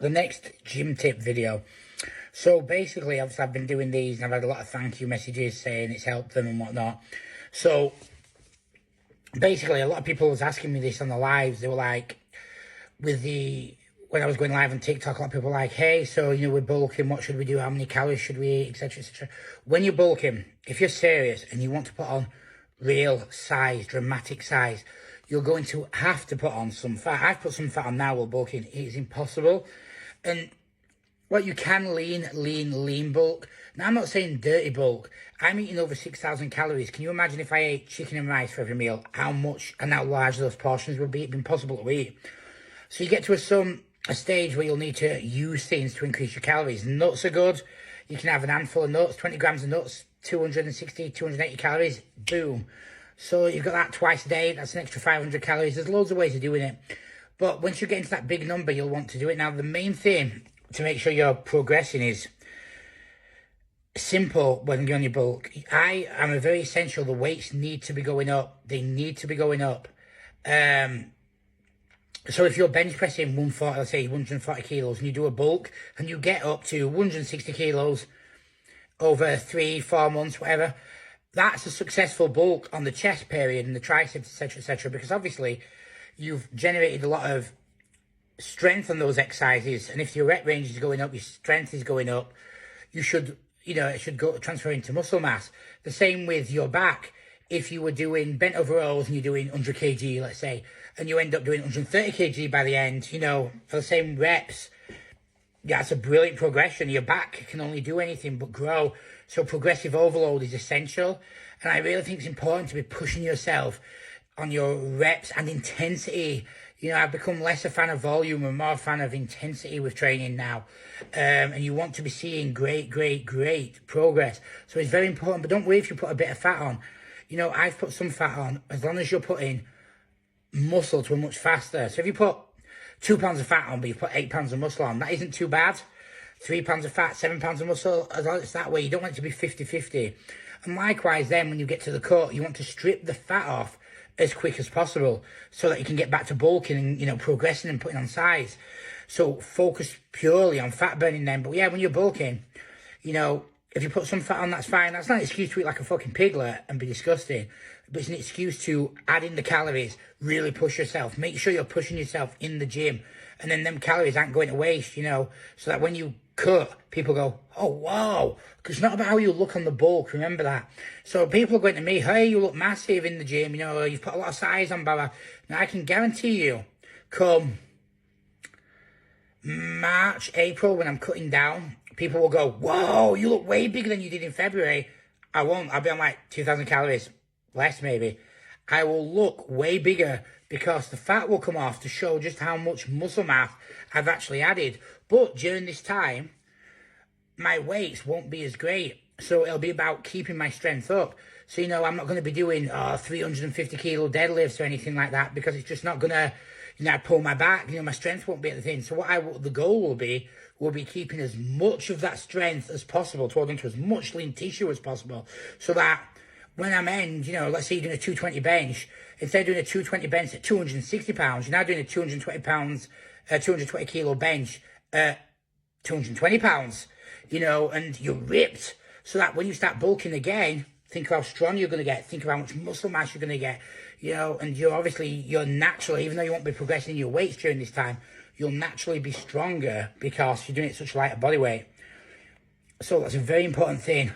the next gym tip video. So basically, obviously, I've been doing these and I've had a lot of thank you messages saying it's helped them and whatnot. So basically, a lot of people was asking me this on the lives. They were like, when I was going live on TikTok, a lot of people were like, hey, so, we're bulking, what should we do? How many calories should we eat, etc., etc. When you're bulking, if you're serious and you want to put on real size, dramatic size, you're going to have to put on some fat. I've put some fat on now while bulking. It is impossible. And what you can lean bulk. Now, I'm not saying dirty bulk. I'm eating over 6,000 calories. Can you imagine if I ate chicken and rice for every meal, how much and how large those portions would be? It'd be impossible to eat. So you get to a stage where you'll need to use things to increase your calories. Nuts are good. You can have an handful of nuts, 20 grams of nuts, 260, 280 calories. Boom. So you've got that twice a day. That's an extra 500 calories. There's loads of ways of doing it. But once you get into that big number, you'll want to do it. Now, the main thing to make sure you're progressing is simple when you're on your bulk. I am a very essential. The weights need to be going up. They need to be going up. So if you're bench pressing 140, let's say 140 kilos, and you do a bulk, and you get up to 160 kilos over 3-4 months, whatever, that's a successful bulk on the chest period and the triceps, etc., etc., because obviously you've generated a lot of strength on those exercises, and if your rep range is going up, your strength is going up, you should, it should go transfer into muscle mass. The same with your back. If you were doing bent over rows and you're doing 100 kg, let's say, and you end up doing 130 kg by the end, for the same reps, that's a brilliant progression. Your back can only do anything but grow. So progressive overload is essential. And I really think it's important to be pushing yourself on your reps and intensity. I've become less a fan of volume and more a fan of intensity with training now. And you want to be seeing great progress. So it's very important. But don't worry if you put a bit of fat on. I've put some fat on, as long as you're putting muscle to a much faster. So if you put 2 pounds of fat on, but you put 8 pounds of muscle on, that isn't too bad. 3 pounds of fat, 7 pounds of muscle, as long as it's that way, you don't want it to be 50-50. And likewise then, when you get to the cut, you want to strip the fat off as quick as possible so that you can get back to bulking and, progressing and putting on size. So focus purely on fat burning then. But yeah, when you're bulking, if you put some fat on, that's fine. That's not an excuse to eat like a fucking piglet and be disgusting. But it's an excuse to add in the calories, really push yourself. Make sure you're pushing yourself in the gym. And then them calories aren't going to waste, so that when you cut, people go, oh, wow. Because it's not about how you look on the bulk, remember that. So people are going to me, hey, you look massive in the gym, you've put a lot of size on, blah, blah. Now, I can guarantee you, come March, April, when I'm cutting down, people will go, whoa, you look way bigger than you did in February. I won't. I'll be on like 2,000 calories, less maybe. I will look way bigger because the fat will come off to show just how much muscle mass I've actually added. But during this time, my weights won't be as great. So it'll be about keeping my strength up. So, I'm not going to be doing 350 kilo deadlifts or anything like that because it's just not going to, pull my back. My strength won't be at the thing. So the goal will be keeping as much of that strength as possible to hold into as much lean tissue as possible so that when I'm let's say you're doing a 220 bench, instead of doing a 220 bench at 260 pounds, you're now doing a 220 kilo bench at 220 pounds, and you're ripped. So that when you start bulking again, think of how strong you're going to get, think of how much muscle mass you're going to get, and you're naturally, even though you won't be progressing your weights during this time, you'll naturally be stronger because you're doing it at such a lighter body weight. So that's a very important thing.